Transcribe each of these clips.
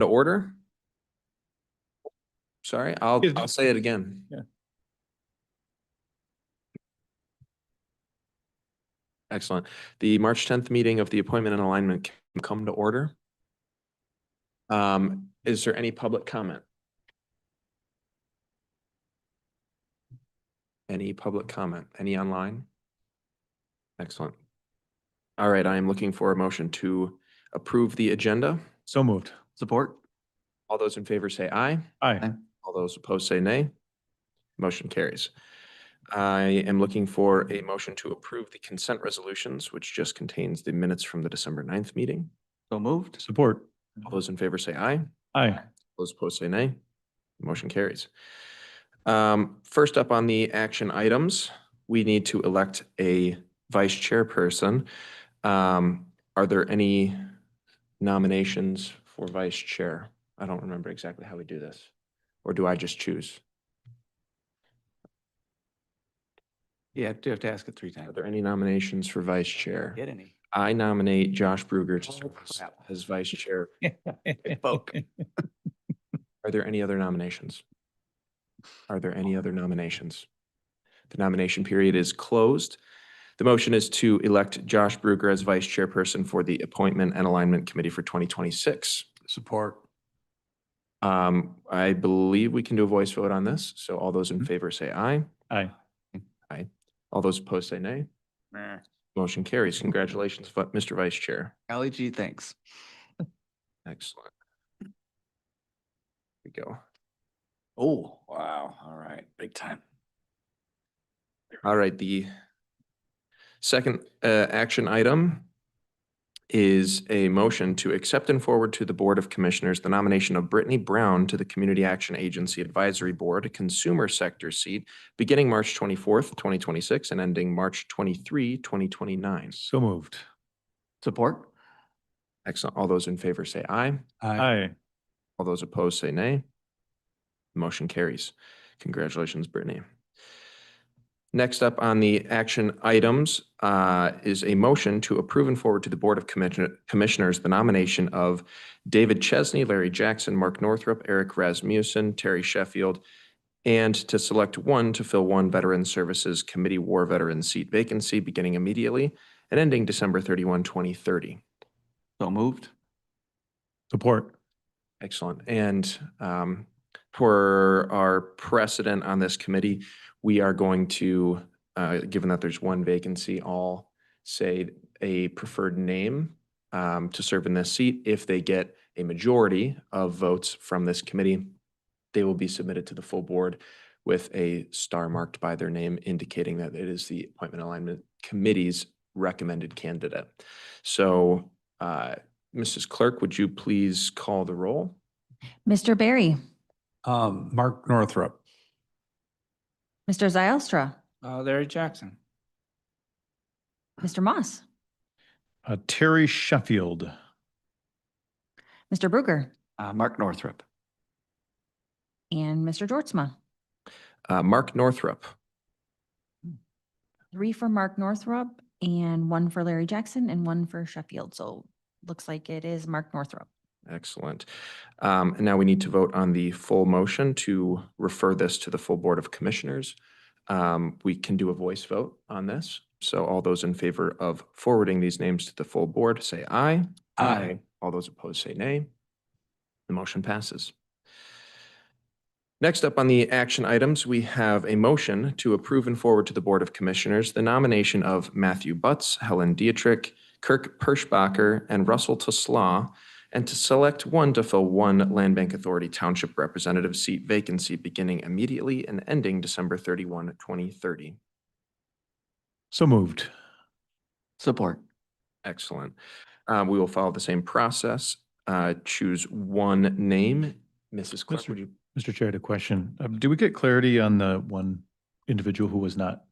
To order? Sorry, I'll say it again. Yeah. Excellent. The March 10th meeting of the Appointment and Alignment can come to order. Is there any public comment? Any public comment? Any online? Excellent. All right, I am looking for a motion to approve the agenda. So moved. Support. All those in favor say aye. Aye. All those opposed say nay. Motion carries. I am looking for a motion to approve the consent resolutions, which just contains the minutes from the December 9th meeting. So moved. Support. All those in favor say aye. Aye. Those opposed say nay. Motion carries. First up on the action items, we need to elect a vice chairperson. Are there any nominations for vice chair? I don't remember exactly how we do this. Or do I just choose? Yeah, do you have to ask it 3 Are times? there any nominations for vice chair? Get any? I nominate Josh Bruger to serve crap. as vice chair. Folk. Are there any other nominations? Are there any other nominations? The nomination period is closed. The motion is to elect Josh Bruger as vice chairperson for the Appointment and Alignment Committee for 2026. Support. I believe we can do a voice vote on this. So all those in favor say aye. Aye. Aye. All those opposed say nay. Motion carries. Congratulations, Mr. Vice Chair. Golly gee, thanks. Excellent. Here we go. Oh, wow. All right. Big time. All right, the second action item is a motion to accept and forward to the Board of Commissioners the nomination of Brittany Brown to the Community Action Agency Advisory Board Consumer Sector seat beginning March 24th, 2026 and ending March 23, 2029. So moved. Support. Excellent. All those in favor say aye. Aye. All those opposed say nay. Motion carries. Congratulations, Brittany. Next up on the action items is a motion to approve and forward to the Board of Commissioners the nomination of David Chesney, Larry Jackson, Mark Northrup, Eric Rasmussen, Terry Sheffield, and to select one to fill one Veteran Services Committee War Veteran seat vacancy beginning immediately and ending December 31, 2030. So moved. Support. Excellent. And for our precedent on this committee, we are going to, given that there's one vacancy, all say a preferred name to serve in this seat. If they get a majority of votes from this committee, they will be submitted to the full board with a star marked by their name, indicating that it is the Appointment Alignment Committee's recommended candidate. So, Mrs. Clerk, would you please call the roll? Mr. Barry, Mark Northrup. Mr. Zylstra, Larry Jackson. Mr. Moss, Terry Sheffield. Mr. Bruger, Mark Northrup. and Mr. Geortsma. Mark Northrup. 3 for Mark Northrup and 1 for Larry Jackson and 1 for Sheffield. So looks like it is Mark Northrup. Excellent. And now we need to vote on the full motion to refer this to the full Board of Commissioners. We can do a voice vote on this. So all those in favor of forwarding these names to the full board say aye. Aye. All those opposed say nay. The motion passes. Next up on the action items, we have a motion to approve and forward to the Board of Commissioners the nomination of Matthew Butts, Helen Dietrich, Kirk Perschbacher, and Russell Toslaw, and to select one to fill one Land Bank Authority Township Representative seat vacancy beginning immediately and ending December 31, 2030. So moved. Support. Excellent. We will follow the same process. Choose one name. Mrs. Clerk, would you? Mr. Chair, I had a question. Do we get clarity on the one individual who was not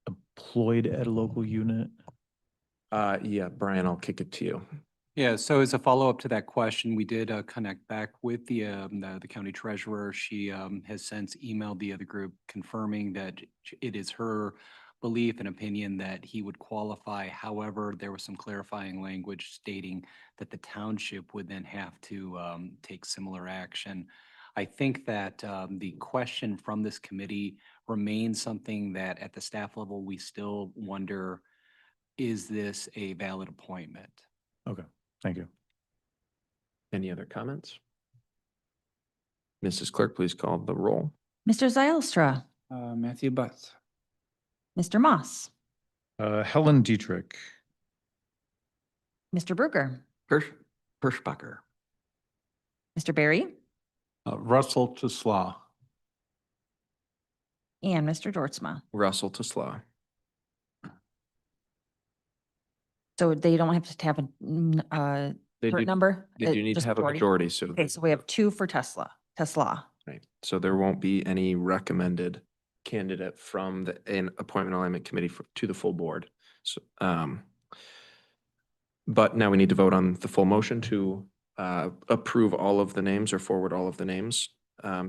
employed at a local unit? Yeah, Brian, I'll kick it to you. Yeah, so as a follow-up to that question, we did connect back with the county treasurer. She has since emailed the other group confirming that it is her belief and opinion that he would qualify. However, there was some clarifying language stating that the township would then have to take similar action. I think that the question from this committee remains something that at the staff level, we still wonder, is this a valid appointment? Okay, thank you. Any other comments? Mrs. Clerk, please call the roll. Mr. Zylstra, Matthew Butts. Mr. Moss, Helen Dietrich, Mr. Bruger, Perschbacher. Mr. Barry, Russell Tuslaw. and Mr. Georgezma. Russell Tuslaw. So they don't have to have They current do, number? they do need to just have a majority, so. Okay, so we have 2 for Tesla. Right, so there won't be any recommended candidate from an appointment alignment committee to the full board. So, but now we need to vote on the full motion to approve all of the names or forward all of the names.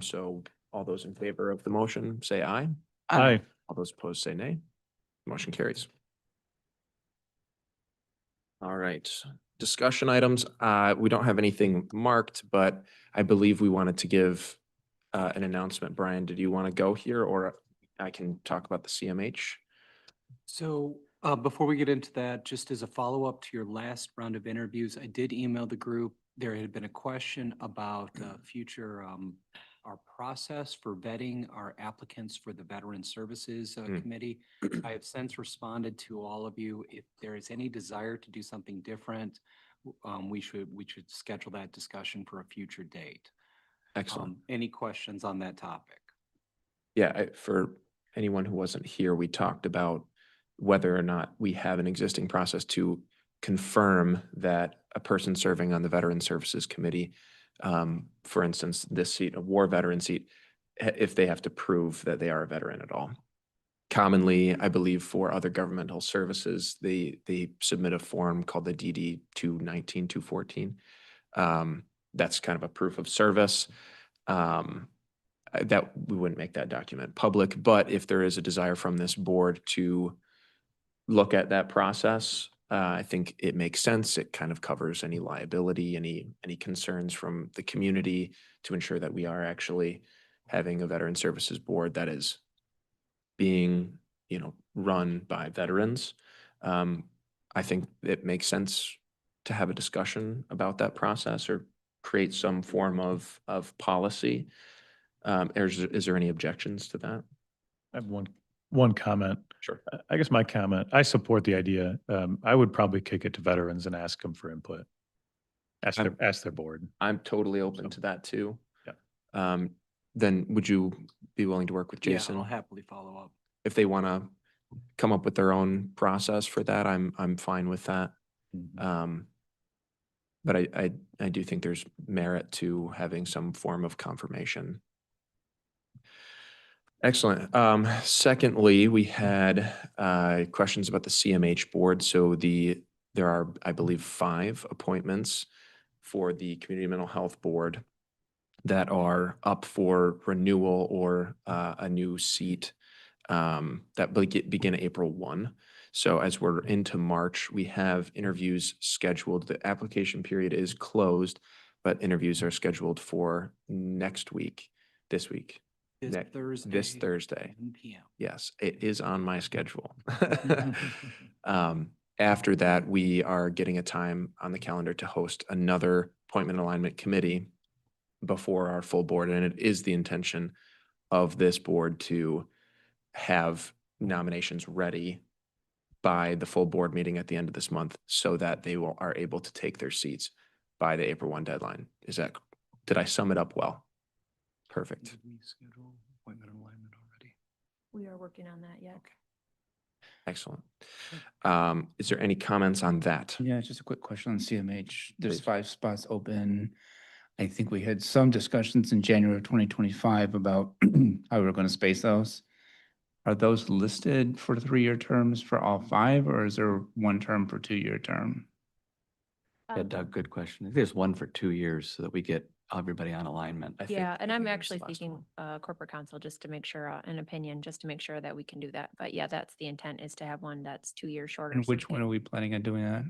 So all those in favor of the motion, say aye. aye. All those opposed, say nay. Motion carries. All right, discussion items. We don't have anything marked, but I believe we wanted to give an announcement. Brian, did you want to go here, or I can talk about the CMH? So before we get into that, just as a follow-up to your last round of interviews, I did email the group. There had been a question about future, our process for vetting our applicants for the Veteran Services Committee. I have since responded to all of you. If there is any desire to do something different, we should schedule that discussion for a future date. Excellent. Any questions on that topic? Yeah, for anyone who wasn't here, we talked about whether or not we have an existing process to confirm that a person serving on the Veteran Services Committee, for instance, this seat, a war veteran seat, if they have to prove that they are a veteran at all. Commonly, I believe for other governmental services, they submit a form called the DD 219-214. That's kind of a proof of service. That we wouldn't make that document public, but if there is a desire from this board to look at that process, I think it makes sense. It kind of covers any liability, any concerns from the community to ensure that we are actually having a Veteran Services Board that is being, run by veterans. I think it makes sense to have a discussion about that process or create some form of policy. Is there any objections to that? I have one comment. Sure. I guess my comment, I support the idea. I would probably kick it to veterans and ask them for input. Ask their board. I'm totally open to that too. Yeah. Then would you be willing to work with Jason? Yeah, I'll happily follow up. If they want to come up with their own process for that, I'm fine with that. But I do think there's merit to having some form of confirmation. Excellent. Secondly, we had questions about the CMH board. So there are, I believe, 5 appointments for the Community Mental Health Board that are up for renewal or a new seat that begin April 1. So as we're into March, we have interviews scheduled. The application period is closed, but interviews are scheduled for next week, this week. This Thursday. This Thursday. 7 p.m. Yes, it is on my schedule. After that, we are getting a time on the calendar to host another appointment alignment committee before our full board. And it is the intention of this board to have nominations ready by the full board meeting at the end of this month so that they are able to take their seats by the April 1 deadline. Did I sum it up well? Perfect. Did we schedule appointment alignment already? We are working on that yet. Excellent. Is there any comments on that? Yeah, just a quick question on CMH. There's Please. 5 spots open. I think we had some discussions in January of 2025 about how we were going to space those. Are those listed for 3-year terms for all 5, or is there one term per 2-year term? Yeah, Doug, good question. I think there's one for 2 years so that we get everybody on alignment. I think- Yeah, I and I'm think it was the actually last seeking one. corporate counsel just to make sure, an opinion, just to make sure that we can do that. But yeah, that's the intent, is to have one that's 2 years shorter. And so which one are we planning on doing that?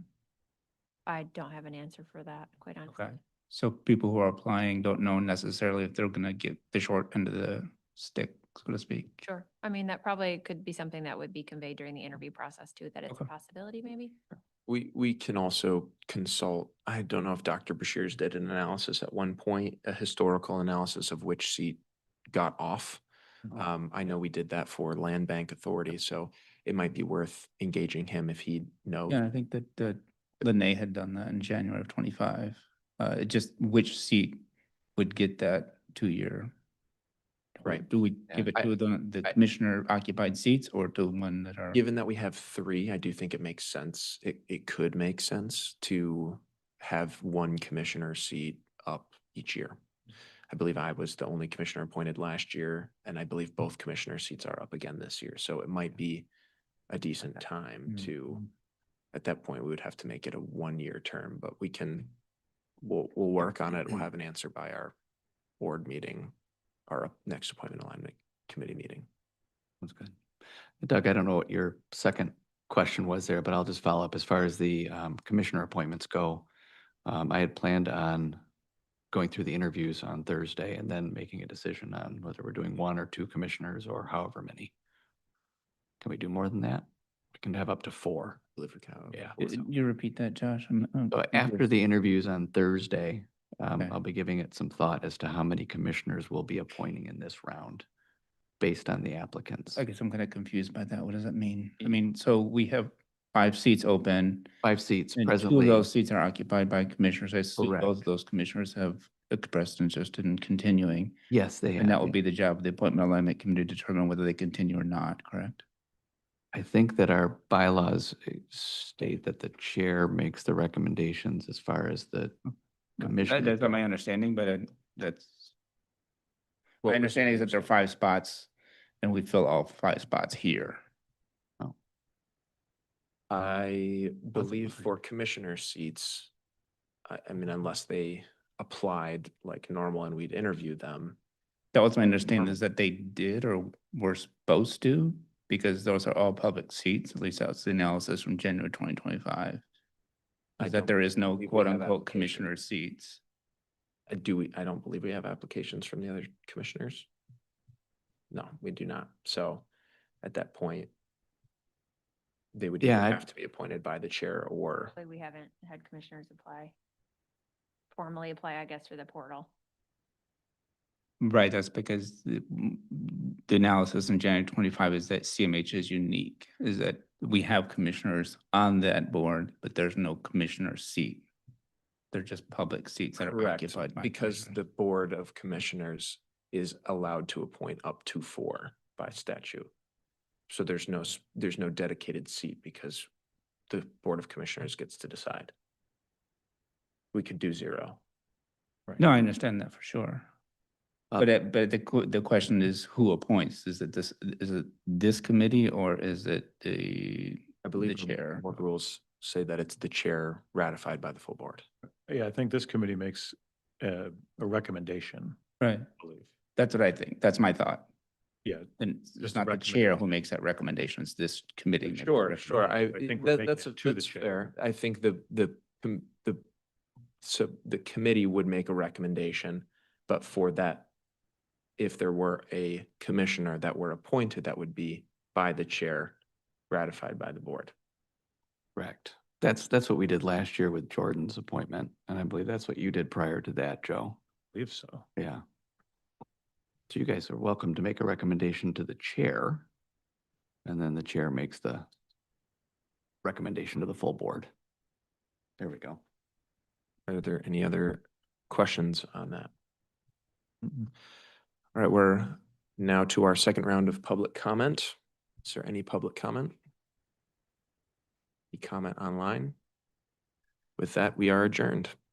I don't have an answer for that, quite honestly. Okay. So people who are applying don't know necessarily if they're gonna get the short end of the stick, so to speak. Sure. I mean, that probably could be something that would be conveyed during the interview process too, that it's a Okay. possibility maybe. We can also consult, I don't know if Dr. Bashirs did an analysis at one point, a historical analysis of which seat got off. I know we did that for Land Bank Authority, so it might be worth engaging him if he knows. Yeah, I think that Lene had done that in January of 25. It just which seat would get that 2-year? Right. Do we Yeah. give it to the I- commissioner occupied seats or to one that are? Given that we have three, I do think it makes sense. It could make sense to have one commissioner seat up each year. I believe I was the only commissioner appointed last year, and I believe both commissioner seats are up again this year. So it might be a decent time to, at that point, we would have to make it a 1-year term, but we'll work on it. We'll have an answer by our board meeting, our next appointment alignment committee meeting. That's good. Doug, I don't know what your second question was there, but I'll just follow up. As far as the commissioner appointments go, I had planned on going through the interviews on Thursday and then making a decision on whether we're doing 1 or 2 commissioners or however many. Can we do more than that? We can have up to 4. I believe we can have- Yeah. You repeat that, Josh? I'm So after the interviews on Thursday, Okay. I'll be giving it some thought as to how many commissioners we'll be appointing in this round based on the applicants. I guess I'm kind of confused by that. What does that mean? I mean, so we have 5 seats open. 5 seats And 2 of presently. those seats are occupied by commissioners. I assume Correct. both of those commissioners have expressed interest in continuing. Yes, they have. And that will be the job of the appointment alignment committee to determine whether they continue or not, correct? I think that our bylaws state that the chair makes the recommendations as far as the commissioner. That's not my understanding, but that's, my What was understanding is your that there are 5 spots and we fill all 5 spots here. I believe for commissioner seats, I mean, unless they applied like normal and we'd interview them. That was my understanding, is that they did or were supposed to, because those are all public seats. At least that's the analysis from January 2025. I Is that don't there is no believe we have quote unquote applications. commissioner seats. I don't believe we have applications from the other commissioners. No, we do not. So at that point, they would Yeah, either I'd- have to be appointed by the chair or, Like, we haven't had commissioners formally apply, I guess, through the portal. Right, that's because the analysis in January 25 is that CMH is unique, is that we have commissioners on that board, but there's no commissioner seat. They're just public seats that are correct, occupied by. because commissioners. the board of commissioners is allowed to appoint up to 4 by statute. So there's no dedicated seat because the board of commissioners gets to decide. We could do 0. No, I understand that for sure. Uh, But the question is who appoints? Is it this committee or is it I the believe chair? board rules say that it's the chair ratified by the full board. Yeah, I think this committee makes a recommendation. Right, I believe. that's what I think. That's my thought. Yeah, And it's Just a not the chair who makes that recommendation, it's this committee. makes the Sure. I think we're That's making it to the that's chair. fair. I think so the committee would make a recommendation, but for that, if there were a commissioner that were appointed, that would be by the chair, ratified by the board. Correct. That's what we did last year with Jordan's appointment, and I believe that's what you did prior to that, Joe. I believe so. Yeah. So you guys are welcome to make a recommendation to the chair, and then the chair makes the recommendation to the full board. There we go. Are there any other questions on that? Mm-mm. All right, we're now to our second round of public comment. Is there any public comment? Any comment online? With that, we are adjourned.